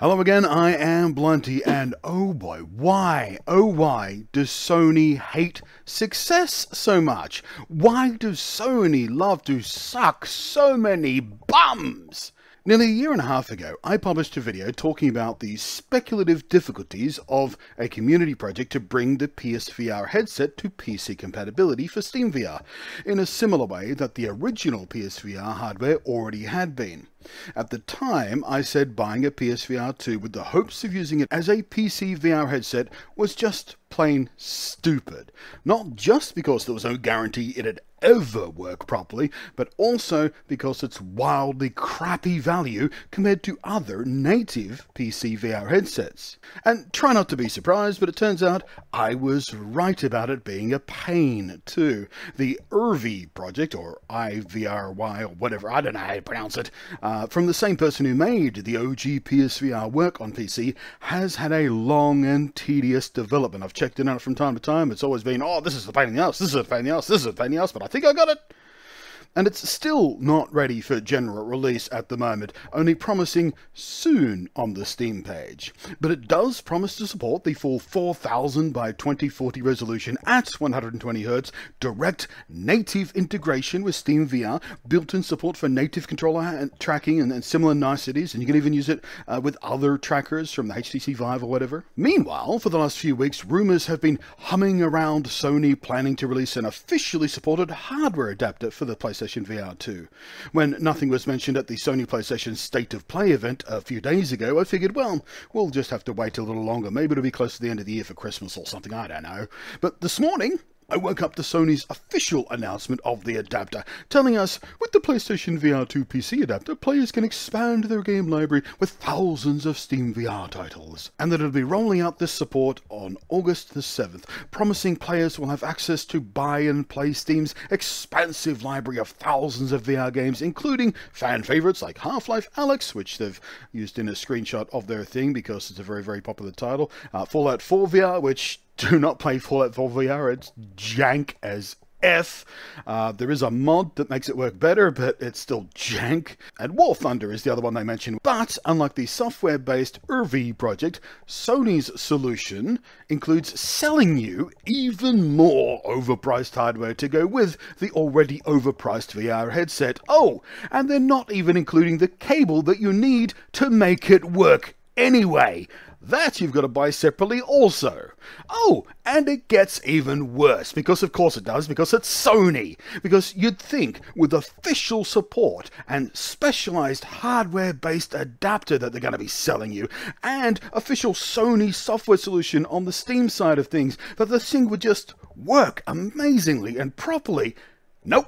Hello again, I am Blunty, and oh boy, why does Sony hate success so much? Why does Sony love to suck so many bums? Nearly a year and a half ago, I published a video talking about the speculative difficulties of a community project to bring the PSVR headset to PC compatibility for SteamVR, in a similar way that the original PSVR hardware already had been. At the time, I said buying a PSVR 2 with the hopes of using it as a PC VR headset was just plain stupid. Not just because there was no guarantee it'd ever work properly, but also because it's wildly crappy value compared to other native PC VR headsets. And try not to be surprised, but it turns out I was right about it being a pain too. The Irvi project, or IVRY, or whatever, I don't know how to pronounce it, from the same person who made the OG PSVR work on PC, has had a long and tedious development. I've checked in on it from time to time. It's always been, oh, this is a pain in the ass, this is a pain in the ass, this is a pain in the ass, but I think I got it. And it's still not ready for general release at the moment, only promising soon on the Steam page. But it does promise to support the full 4000 by 2040 resolution at 120Hz, direct native integration with SteamVR, built-in support for native controller tracking and similar niceties, and you can even use it with other trackers from the HTC Vive or whatever. Meanwhile, for the last few weeks, rumours have been humming around Sony planning to release an officially supported hardware adapter for the PlayStation VR 2. When nothing was mentioned at the Sony PlayStation State of Play event a few days ago, I figured, well, we'll just have to wait a little longer. Maybe it'll be close to the end of the year for Christmas or something, I don't know. But this morning, I woke up to Sony's official announcement of the adapter, telling us with the PlayStation VR 2 PC adapter, players can expand their game library with thousands of Steam VR titles, and that it'll be rolling out this support on August the 7th, promising players will have access to buy and play Steam's expansive library of thousands of VR games, including fan favorites like Half-Life Alyx, which they've used in a screenshot of their thing because it's a very, very popular title, Fallout 4 VR, which do not play Fallout 4 VR, it's jank as F. There is a mod that makes it work better, but it's still jank. And War Thunder is the other one they mentioned. But unlike the software-based Irvi project, Sony's solution includes selling you even more overpriced hardware to go with the already overpriced VR headset. Oh, and they're not even including the cable that you need to make it work anyway. That you've got to buy separately also. Oh, and it gets even worse, because of course it does, because it's Sony. Because you'd think with official support and specialized hardware-based adapter that they're going to be selling you, and official Sony software solution on the Steam side of things, that the thing would just work amazingly and properly. Nope.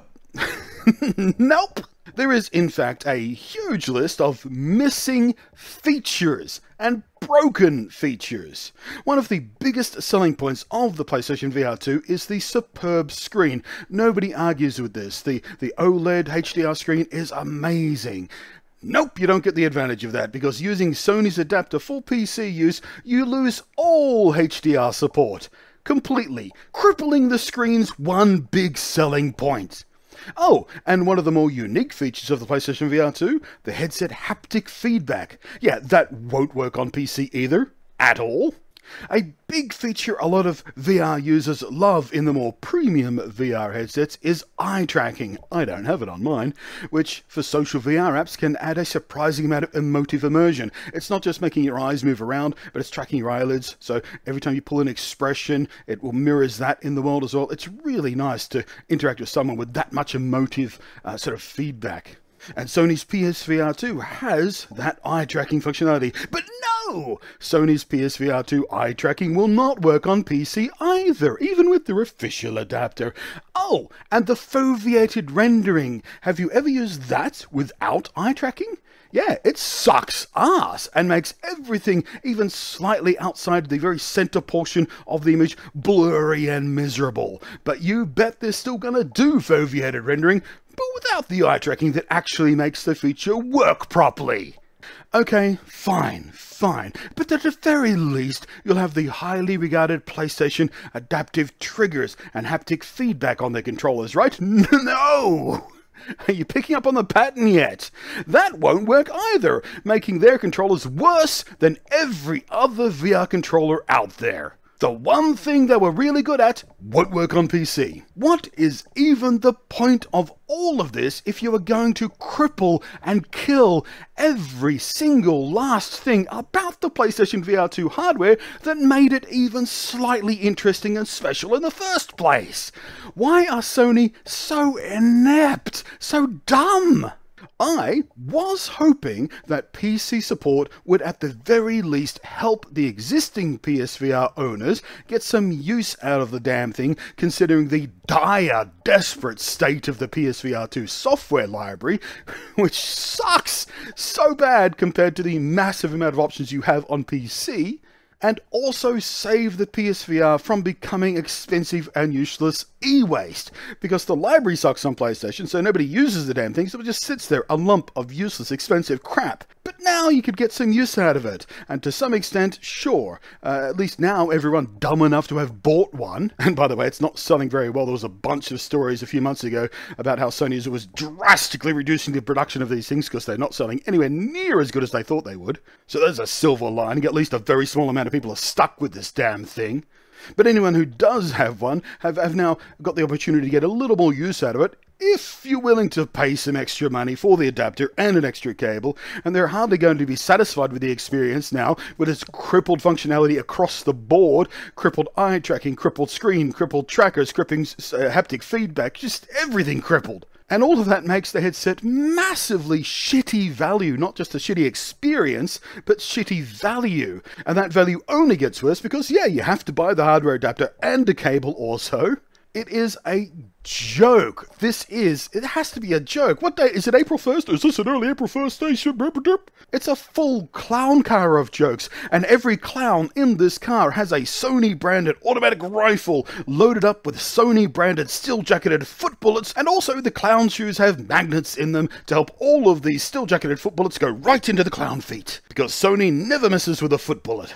Nope. There is, in fact, a huge list of missing features and broken features. One of the biggest selling points of the PlayStation VR 2 is the superb screen. Nobody argues with this. The OLED HDR screen is amazing. Nope, you don't get the advantage of that, because using Sony's adapter for PC use, you lose all HDR support completely, crippling the screen's one big selling point. Oh, and one of the more unique features of the PlayStation VR 2, the headset haptic feedback. Yeah, that won't work on PC either, at all. A big feature a lot of VR users love in the more premium VR headsets is eye tracking. I don't have it on mine, which for social VR apps can add a surprising amount of emotive immersion. It's not just making your eyes move around, but it's tracking your eyelids, so every time you pull an expression, it will mirrors that in the world as well. It's really nice to interact with someone with that much emotive sort of feedback. And Sony's PSVR 2 has that eye tracking functionality. But no! Sony's PSVR 2 eye tracking will not work on PC either, even with their official adapter. Oh, and the foveated rendering. Have you ever used that without eye tracking? Yeah, it sucks ass and makes everything, even slightly outside the very center portion of the image, blurry and miserable. But you bet they're still gonna do foveated rendering, but without the eye tracking that actually makes the feature work properly. Okay, fine, but at the very least, you'll have the highly regarded PlayStation adaptive triggers and haptic feedback on their controllers, right? No! Are you picking up on the pattern yet? That won't work either, making their controllers worse than every other VR controller out there. The one thing they were really good at won't work on PC. What is even the point of all of this if you are going to cripple and kill every single last thing about the PlayStation VR 2 hardware that made it even slightly interesting and special in the first place? Why are Sony so inept, so dumb? I was hoping that PC support would at the very least help the existing PSVR owners get some use out of the damn thing, considering the dire, desperate state of the PSVR 2 software library, which sucks so bad compared to the massive amount of options you have on PC, and also save the PSVR from becoming expensive and useless e-waste, because the library sucks on PlayStation, so nobody uses the damn thing, so it just sits there, a lump of useless, expensive crap. But now you could get some use out of it, and to some extent, sure, at least now everyone dumb enough to have bought one, and by the way, it's not selling very well. There was a bunch of stories a few months ago about how Sony was drastically reducing the production of these things because they're not selling anywhere near as good as they thought they would. So there's a silver lining, at least a very small amount of people are stuck with this damn thing. But anyone who does have one have now got the opportunity to get a little more use out of it, if you're willing to pay some extra money for the adapter and an extra cable, and they're hardly going to be satisfied with the experience now, with its crippled functionality across the board, crippled eye tracking, crippled screen, crippled trackers, crippled haptic feedback, just everything crippled. And all of that makes the headset massively shitty value, not just a shitty experience, but shitty value. And that value only gets worse because, yeah, you have to buy the hardware adapter and a cable also. It is a joke. It has to be a joke. What day? Is it April 1st? Is this an early April 1st day? It's a full clown car of jokes, and every clown in this car has a Sony-branded automatic rifle loaded up with Sony-branded steel-jacketed foot bullets, and also the clown shoes have magnets in them to help all of these steel-jacketed foot bullets go right into the clown feet, because Sony never messes with a foot bullet.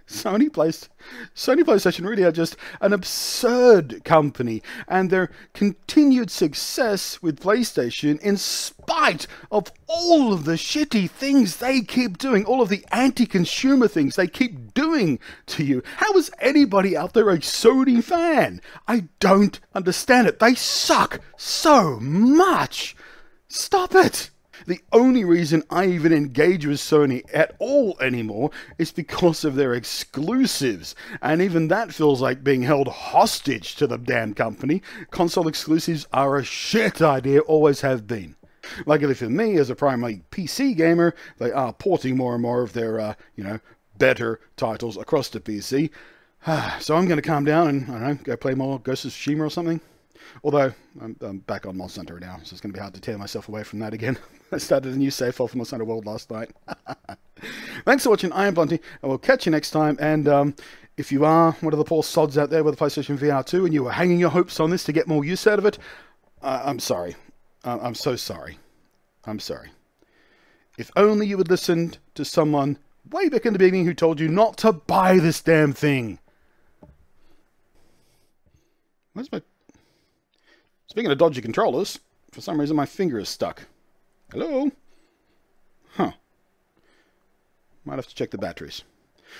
Sony PlayStation really are just an absurd company, and their continued success with PlayStation, in spite of all of the shitty things they keep doing, all of the anti-consumer things they keep doing to you. How is anybody out there a Sony fan? I don't understand it. They suck so much. Stop it. The only reason I even engage with Sony at all anymore is because of their exclusives, and even that feels like being held hostage to the damn company. Console exclusives are a shit idea, always have been. Luckily for me, as a primary PC gamer, they are porting more and more of their, better titles across to PC. So I'm going to calm down and, I don't know, go play more Ghost of Tsushima or something. Although, I'm back on Monster Hunter now, so it's going to be hard to tear myself away from that again. I started a new save file for Monster Hunter World last night. Thanks for watching. I am Blunty, and we'll catch you next time. And if you are one of the poor sods out there with the PlayStation VR 2 and you were hanging your hopes on this to get more use out of it, I'm sorry. I'm so sorry. I'm sorry. If only you had listened to someone way back in the beginning who told you not to buy this damn thing. Where's my... Speaking of dodgy controllers, for some reason my finger is stuck. Hello? Huh. Might have to check the batteries.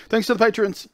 Thanks to the patrons.